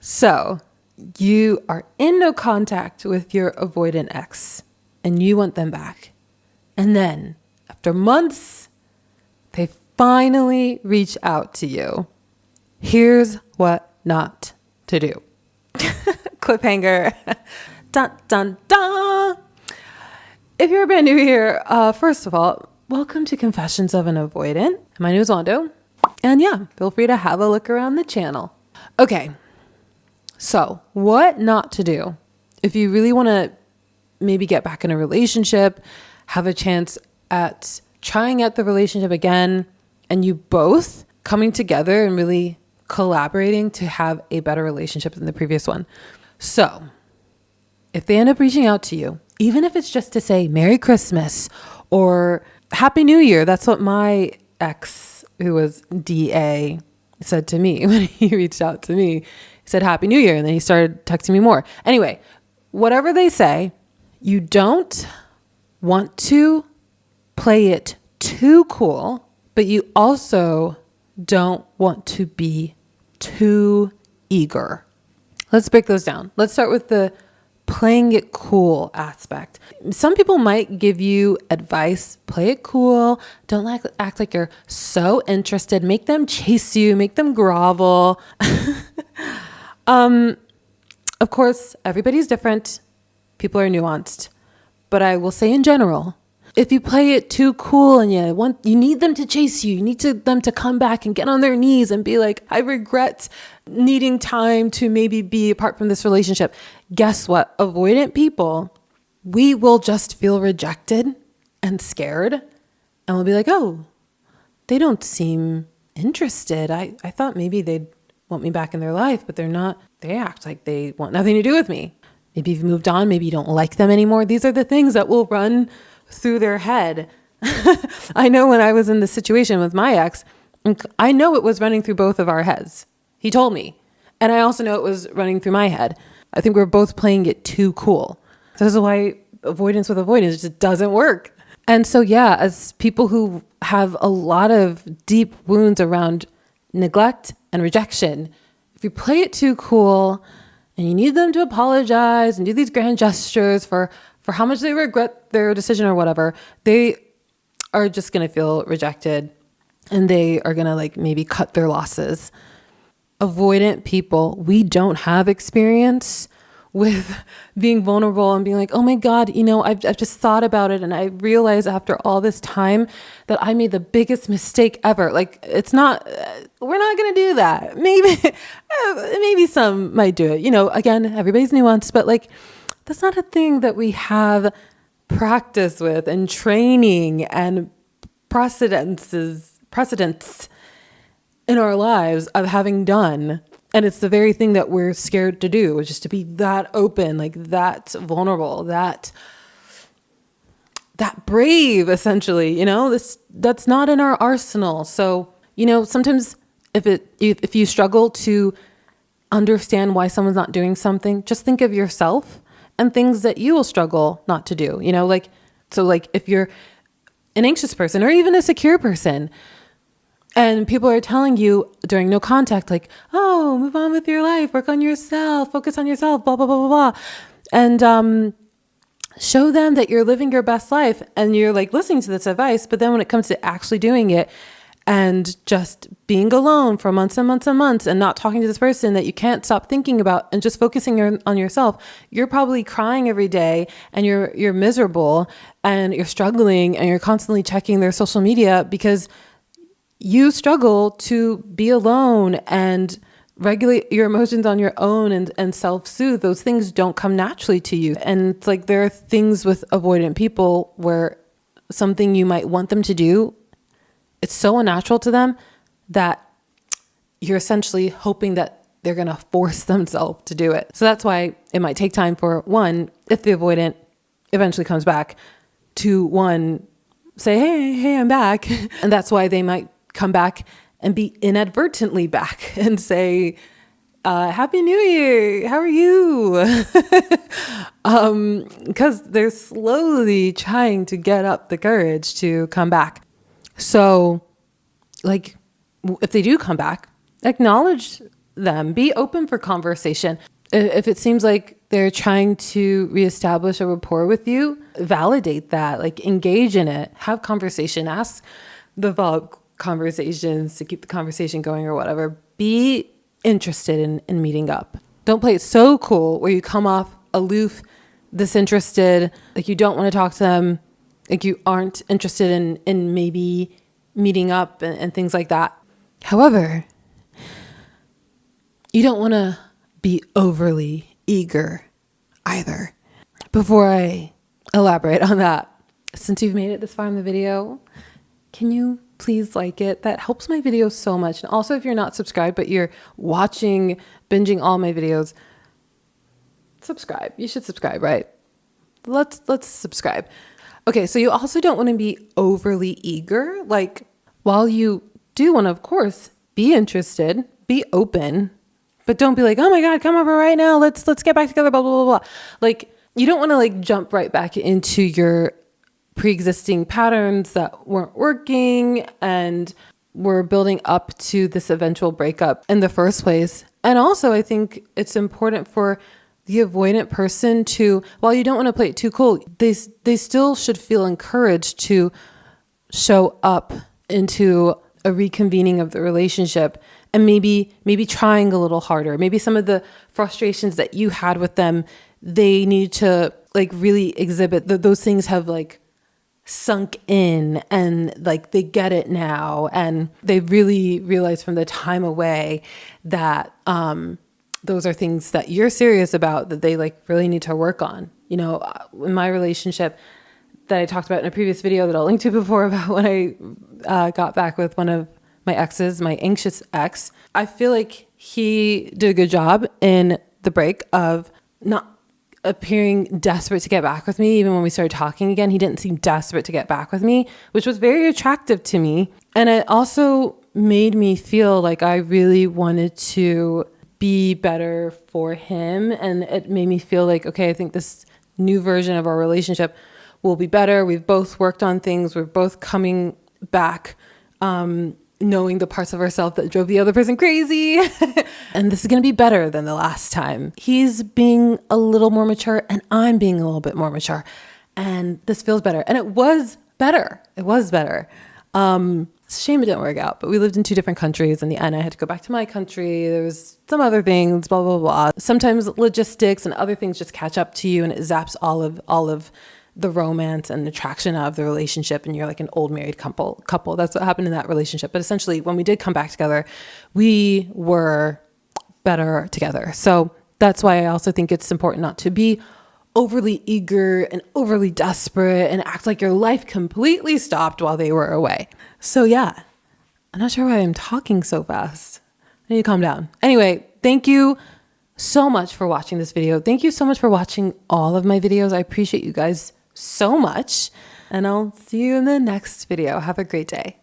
So you are in no contact with your avoidant ex and you want them back. And then after months, they finally reach out to you. Here's what not to do. Cliffhanger. Dun, dun, dun. If you're brand new here, first of all, welcome to Confessions of an Avoidant. My name is Wando. And yeah, feel free to have a look around the channel. Okay. So what not to do if you really want to maybe get back in a relationship, have a chance at trying out the relationship again, and you both coming together and really collaborating to have a better relationship than the previous one. So if they end up reaching out to you, even if it's just to say Merry Christmas or Happy New Year, that's what my ex, who was DA, said to me when he reached out to me. He said Happy New Year, and then he started texting me more. Anyway, whatever they say, you don't want to play it too cool, but you also don't want to be too eager. Let's break those down. Let's start with the playing it cool aspect. Some people might give you advice, play it cool. Don't act like you're so interested. Make them chase you, make them grovel. Of course, everybody's different. People are nuanced. But I will say in general, if you play it too cool and you need them to chase you, you need them to come back and get on their knees and be like, I regret needing time to maybe be apart from this relationship. Guess what? Avoidant people, we will just feel rejected and scared. And we'll be like, oh, they don't seem interested. I thought maybe they'd want me back in their life, but they're not. They act like they want nothing to do with me. Maybe you've moved on. Maybe you don't like them anymore. These are the things that will run through their head. I know when I was in this situation with my ex, I know it was running through both of our heads. He told me. And I also know it was running through my head. I think we're both playing it too cool. This is why avoidance with avoidance just doesn't work. And so, yeah, as people who have a lot of deep wounds around neglect and rejection, if you play it too cool and you need them to apologize and do these grand gestures for how much they regret their decision or whatever, they are just going to feel rejected and they are going to maybe cut their losses. Avoidant people, we don't have experience with being vulnerable and being like, oh my God, I've just thought about it. And I realized after all this time that I made the biggest mistake ever. It's not, we're not going to do that. Maybe some might do it. Again, everybody's nuanced, but that's not a thing that we have practice with and training and precedents in our lives of having done. And it's the very thing that we're scared to do, which is to be that open, that vulnerable, that brave, essentially. That's not in our arsenal. So, sometimes if you struggle to understand why someone's not doing something, just think of yourself and things that you will struggle not to do. If you're an anxious person or even a secure person, and people are telling you during no contact, oh, move on with your life, work on yourself, focus on yourself, blah, blah, blah, blah, blah. And show them that you're living your best life and you're listening to this advice. But then when it comes to actually doing it and just being alone for months and months and months and not talking to this person that you can't stop thinking about and just focusing on yourself, you're probably crying every day and you're miserable and you're struggling and you're constantly checking their social media because you struggle to be alone and regulate your emotions on your own and self-soothe. Those things don't come naturally to you. And it's there are things with avoidant people where something you might want them to do, it's so unnatural to them that you're essentially hoping that they're going to force themselves to do it. So that's why it might take time for one, if the avoidant eventually comes back, to one, say, hey, I'm back. And that's why they might come back and be inadvertently back and say, Happy New Year, how are you? Because they're slowly trying to get up the courage to come back. So if they do come back, acknowledge them. Be open for conversation. If it seems like they're trying to reestablish a rapport with you, validate that, like engage in it, have conversation, ask the follow-up conversations to keep the conversation going or whatever. Be interested in meeting up. Don't play it so cool where you come off aloof, disinterested, like you don't want to talk to them, like you aren't interested in maybe meeting up and things like that. However, you don't want to be overly eager either. Before I elaborate on that, since you've made it this far in the video, can you please like it? That helps my videos so much. And also, if you're not subscribed, but you're binging all my videos, subscribe. You should subscribe, right? Let's subscribe. Okay, so you also don't want to be overly eager. Like, while you do want to, of course, be interested, be open, but don't be like, oh my God, come over right now. Let's get back together, blah, blah, blah, blah. Like, you don't want to like jump right back into your pre-existing patterns that weren't working and were building up to this eventual breakup in the first place. And also, I think it's important for the avoidant person to, while you don't want to play it too cool, they still should feel encouraged to show up into a reconvening of the relationship and maybe trying a little harder. Maybe some of the frustrations that you had with them, they need to like really exhibit those things have like sunk in and like they get it now. And they really realize from the time away that those are things that you're serious about, that they like really need to work on. You know, in my relationship that I talked about in a previous video that I'll link to before about when I got back with one of my exes, my anxious ex, I feel like he did a good job in the break of not appearing desperate to get back with me. Even when we started talking again, he didn't seem desperate to get back with me, which was very attractive to me. And it also made me feel like I really wanted to be better for him. And it made me feel like, okay, I think this new version of our relationship will be better. We've both worked on things. We're both coming back, knowing the parts of ourselves that drove the other person crazy. And this is going to be better than the last time. He's being a little more mature and I'm being a little bit more mature. And this feels better. And it was better. It was better. It's a shame it didn't work out, but we lived in 2 different countries. In the end, I had to go back to my country. There was some other things, blah, blah, blah. Sometimes logistics and other things just catch up to you and it zaps all of the romance and attraction of the relationship, and you're like an old married couple. That's what happened in that relationship. But essentially, when we did come back together, we were better together. So that's why I also think it's important not to be overly eager and overly desperate and act like your life completely stopped while they were away. So yeah, I'm not sure why I'm talking so fast. I need to calm down. Anyway, thank you so much for watching this video. Thank you so much for watching all of my videos. I appreciate you guys so much, and I'll see you in the next video. Have a great day.